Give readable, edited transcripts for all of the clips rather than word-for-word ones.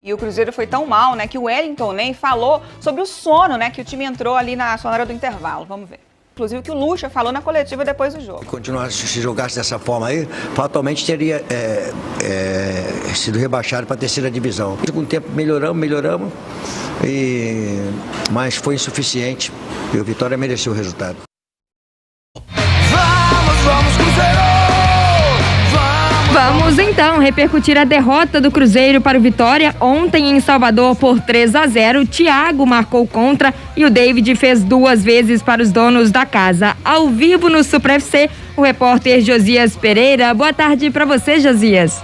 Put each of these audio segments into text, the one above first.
E o Cruzeiro foi tão mal, né, que o Wellington Ney falou sobre o sono, né, que o time entrou ali na hora do intervalo. Vamos ver. Inclusive o que o Lucha falou na coletiva depois do jogo. Se jogasse dessa forma aí, fatalmente teria sido rebaixado para a terceira divisão. Com o tempo melhoramos, mas foi insuficiente e o Vitória mereceu o resultado. Vamos, Cruzeiro! Vamos então repercutir a derrota do Cruzeiro para o Vitória ontem em Salvador por 3-0. Thiago marcou contra e o David fez 2 vezes para os donos da casa. Ao vivo no Supra FC, o repórter Josias Pereira. Boa tarde para você, Josias.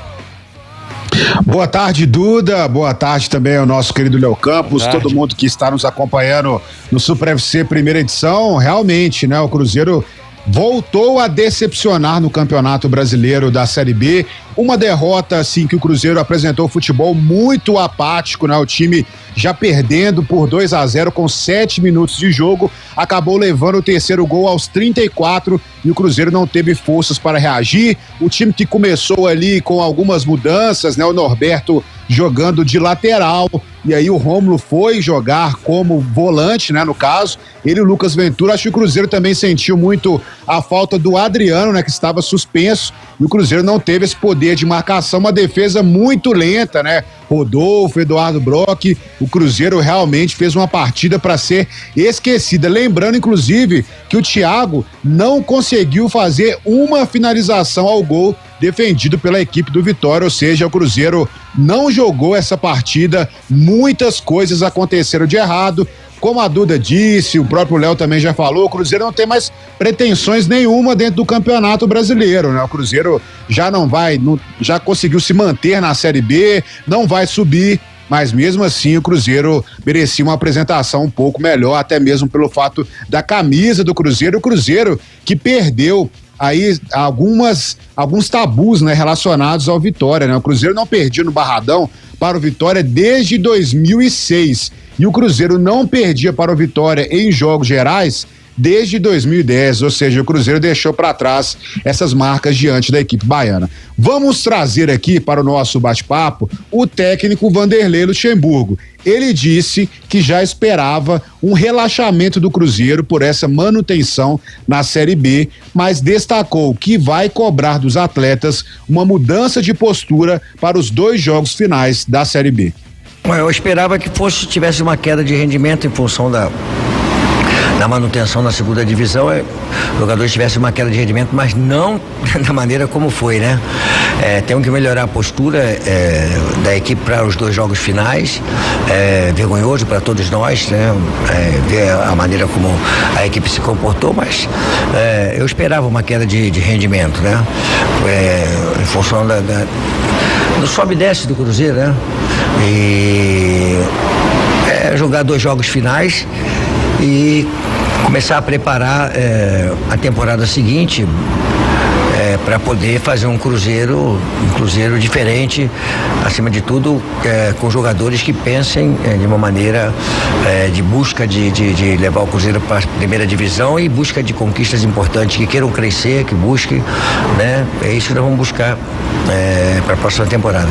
Boa tarde, Duda. Boa tarde também ao nosso querido Léo Campos, todo mundo que está nos acompanhando no Supra FC primeira edição. Realmente, né, o Cruzeiro voltou a decepcionar no Campeonato Brasileiro da Série B. Uma derrota, assim, que o Cruzeiro apresentou futebol muito apático, né? O time já perdendo por 2-0 com 7 minutos de jogo, acabou levando o terceiro gol aos 34 e o Cruzeiro não teve forças para reagir. O time que começou ali com algumas mudanças, né? O Norberto jogando de lateral, e aí o Rômulo foi jogar como volante, né, no caso, ele e o Lucas Ventura. Acho que o Cruzeiro também sentiu muito a falta do Adriano, né, que estava suspenso, e o Cruzeiro não teve esse poder de marcação, uma defesa muito lenta, né, Rodolfo, Eduardo Brock. O Cruzeiro realmente fez uma partida para ser esquecida, lembrando inclusive que o Thiago não conseguiu fazer uma finalização ao gol defendido pela equipe do Vitória, ou seja, o Cruzeiro não jogou essa partida, muitas coisas aconteceram de errado. Como a Duda disse, o próprio Léo também já falou, o Cruzeiro não tem mais pretensões nenhuma dentro do Campeonato Brasileiro, né? O Cruzeiro já conseguiu se manter na Série B, não vai subir, mas mesmo assim o Cruzeiro merecia uma apresentação um pouco melhor, até mesmo pelo fato da camisa do Cruzeiro, o Cruzeiro que perdeu aí alguns tabus, né, relacionados ao Vitória, né? O Cruzeiro não perdia no Barradão para o Vitória desde 2006 e o Cruzeiro não perdia para o Vitória em jogos gerais desde 2010, ou seja, o Cruzeiro deixou para trás essas marcas diante da equipe baiana. Vamos trazer aqui para o nosso bate-papo o técnico Vanderlei Luxemburgo. Ele disse que já esperava um relaxamento do Cruzeiro por essa manutenção na Série B, mas destacou que vai cobrar dos atletas uma mudança de postura para os 2 jogos finais da Série B. Eu esperava que tivesse uma queda de rendimento em função da manutenção na segunda divisão, os jogadores tivessem uma queda de rendimento, mas não da maneira como foi, né? Temos que melhorar a postura da equipe para os 2 jogos finais, vergonhoso para todos nós, né? Ver a maneira como a equipe se comportou, mas eu esperava uma queda de rendimento, né? Em função do sobe e desce do Cruzeiro, né? E jogar 2 jogos finais e começar a preparar a temporada seguinte para poder fazer um Cruzeiro diferente, acima de tudo com jogadores que pensem de uma maneira de busca de levar o Cruzeiro para a primeira divisão e busca de conquistas importantes, que queiram crescer, que busquem, né? É isso que nós vamos buscar para a próxima temporada.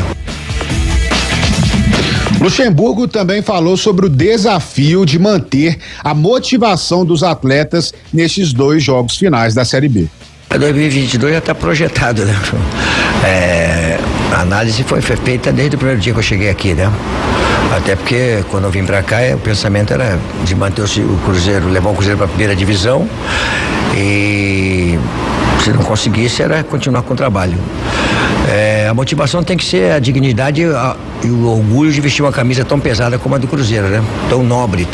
Luxemburgo também falou sobre o desafio de manter a motivação dos atletas nestes 2 jogos finais da Série B. 2022 já está projetado, né? A análise foi feita desde o primeiro dia que eu cheguei aqui, né? Até porque quando eu vim para cá o pensamento era de manter o Cruzeiro, levar o Cruzeiro para a primeira divisão, e se não conseguisse era continuar com o trabalho. A motivação tem que ser a dignidade e o orgulho de vestir uma camisa tão pesada como a do Cruzeiro, né? Tão nobre,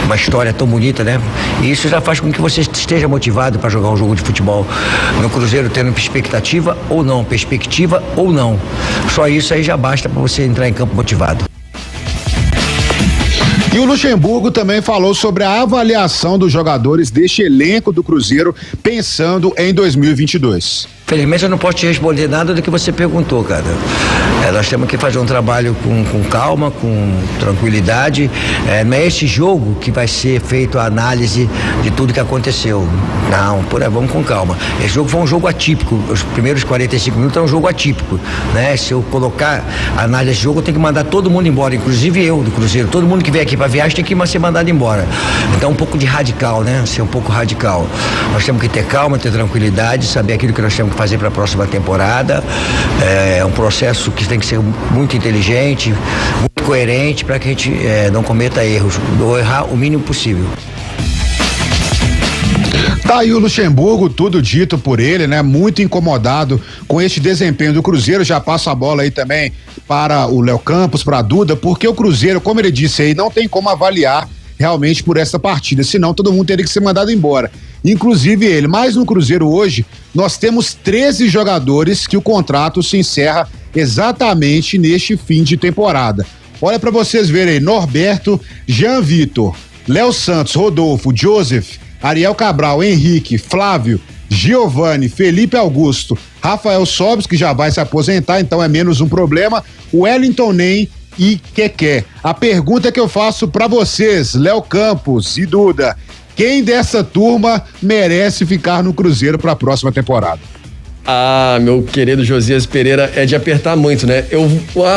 uma história tão bonita, né? E isso já faz com que você esteja motivado para jogar um jogo de futebol no Cruzeiro, tendo perspectiva ou não. Só isso aí já basta para você entrar em campo motivado. E o Luxemburgo também falou sobre a avaliação dos jogadores deste elenco do Cruzeiro pensando em 2022. Felizmente eu não posso te responder nada do que você perguntou, cara. Nós temos que fazer um trabalho com calma, com tranquilidade. Não é esse jogo que vai ser feito a análise de tudo que aconteceu. Não, vamos com calma. Esse jogo foi um jogo atípico. Os primeiros 45 minutos é um jogo atípico, né? Se eu colocar a análise desse jogo, eu tenho que mandar todo mundo embora, inclusive eu do Cruzeiro. Todo mundo que vem aqui para viagem tem que ser mandado embora. Então um pouco de radical, né? Ser um pouco radical. Nós temos que ter calma, ter tranquilidade, saber aquilo que nós temos que fazer para a próxima temporada. É um processo que tem que ser muito inteligente, muito coerente, para que a gente não cometa erros, ou errar o mínimo possível. Tá aí o Luxemburgo, tudo dito por ele, né? Muito incomodado com este desempenho do Cruzeiro. Já passo a bola aí também para o Léo Campos, para a Duda, porque o Cruzeiro, como ele disse aí, não tem como avaliar realmente por essa partida, senão todo mundo teria que ser mandado embora, inclusive ele. Mas no Cruzeiro hoje nós temos 13 jogadores que o contrato se encerra exatamente neste fim de temporada. Olha para vocês verem aí: Norberto, Jean Vitor, Léo Santos, Rodolfo, Joseph, Ariel Cabral, Henrique, Flávio, Giovani, Felipe Augusto, Rafael Sobis, que já vai se aposentar, então é menos um problema, Wellington Nem e Keké. A pergunta que eu faço para vocês, Léo Campos e Duda: quem dessa turma merece ficar no Cruzeiro para a próxima temporada? Ah, meu querido Josias Pereira, é de apertar muito, né? Eu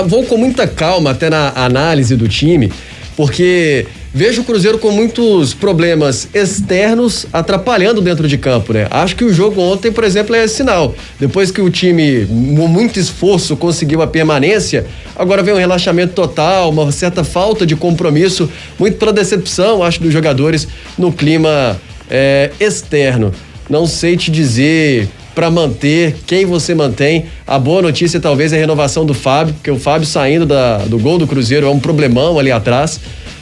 vou com muita calma até na análise do time, porque vejo o Cruzeiro com muitos problemas externos atrapalhando dentro de campo, né? Acho que o jogo ontem, por exemplo, é sinal. Depois que o time, com muito esforço, conseguiu a permanência, agora vem um relaxamento total, uma certa falta de compromisso, muito pela decepção, acho, dos jogadores no clima externo. Não sei te dizer para manter, quem você mantém. A boa notícia talvez é a renovação do Fábio, porque o Fábio saindo do gol do Cruzeiro é um problemão ali atrás,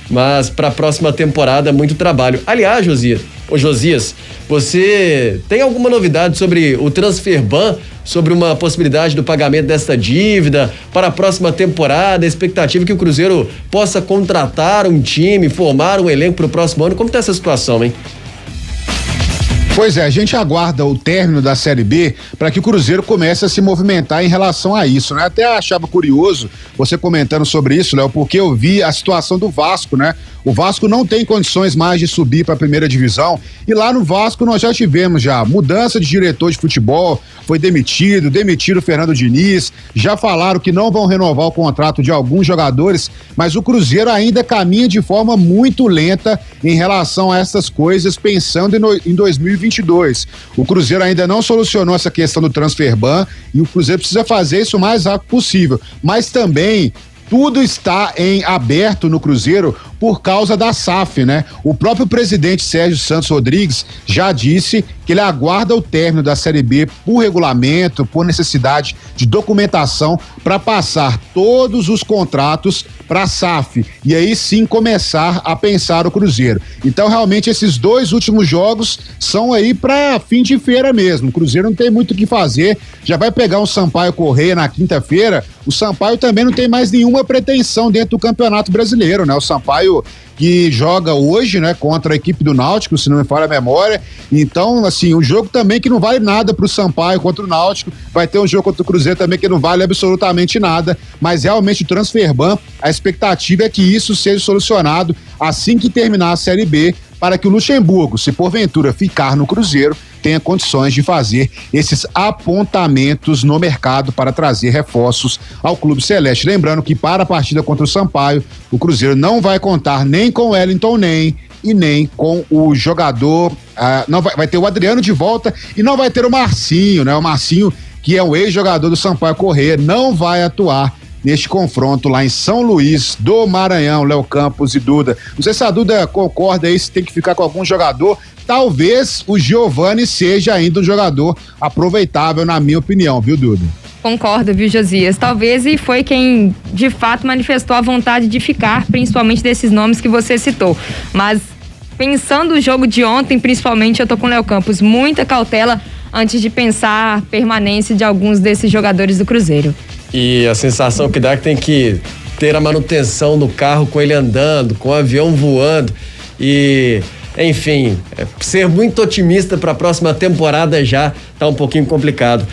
mas para a próxima temporada muito trabalho. Aliás, Josias, você tem alguma novidade sobre o Transferban, sobre uma possibilidade do pagamento desta dívida para a próxima temporada, a expectativa que o Cruzeiro possa contratar um time, formar um elenco para o próximo ano? Como está essa situação, hein? Pois é, a gente aguarda o término da Série B para que o Cruzeiro comece a se movimentar em relação a isso, né? Até achava curioso você comentando sobre isso, Léo, porque eu vi a situação do Vasco, né? O Vasco não tem condições mais de subir para a primeira divisão, e lá no Vasco nós já tivemos mudança de diretor de futebol, foi demitiram o Fernando Diniz, já falaram que não vão renovar o contrato de alguns jogadores, mas o Cruzeiro ainda caminha de forma muito lenta em relação a essas coisas, pensando em 2022. O Cruzeiro ainda não solucionou essa questão do Transferban e o Cruzeiro precisa fazer isso o mais rápido possível, mas também tudo está em aberto no Cruzeiro por causa da SAF, né? O próprio presidente Sérgio Santos Rodrigues já disse que ele aguarda o término da Série B por regulamento, por necessidade de documentação, para passar todos os contratos para a SAF e aí sim começar a pensar o Cruzeiro. Então realmente esses 2 últimos jogos são aí para fim de feira mesmo. O Cruzeiro não tem muito o que fazer, já vai pegar um Sampaio Corrêa na quinta-feira. O Sampaio também não tem mais nenhuma pretensão dentro do Campeonato Brasileiro, né? O Sampaio que joga hoje, né, contra a equipe do Náutico, se não me falha a memória. Então, assim, um jogo também que não vale nada pro Sampaio contra o Náutico. Vai ter um jogo contra o Cruzeiro também que não vale absolutamente nada, mas realmente o Transferban, a expectativa é que isso seja solucionado assim que terminar a Série B, para que o Luxemburgo, se porventura ficar no Cruzeiro, tenha condições de fazer esses apontamentos no mercado para trazer reforços ao Clube Celeste. Lembrando que para a partida contra o Sampaio, o Cruzeiro não vai contar nem com o Wellington Nem e nem com o jogador, não vai ter o Adriano de volta e não vai ter o Marcinho, né? O Marcinho, que é um ex-jogador do Sampaio Corrêa, não vai atuar neste confronto lá em São Luís do Maranhão. Léo Campos e Duda, não sei se a Duda concorda aí, se tem que ficar com algum jogador. Talvez o Giovani seja ainda um jogador aproveitável, na minha opinião, viu, Duda? Concordo, viu, Josias? Talvez, e foi quem de fato manifestou a vontade de ficar, principalmente desses nomes que você citou. Mas pensando no jogo de ontem, principalmente, eu tô com o Léo Campos, muita cautela antes de pensar a permanência de alguns desses jogadores do Cruzeiro. E a sensação que dá é que tem que ter a manutenção do carro com ele andando, com o avião voando, e Enfim, ser muito otimista para a próxima temporada já tá um pouquinho complicado.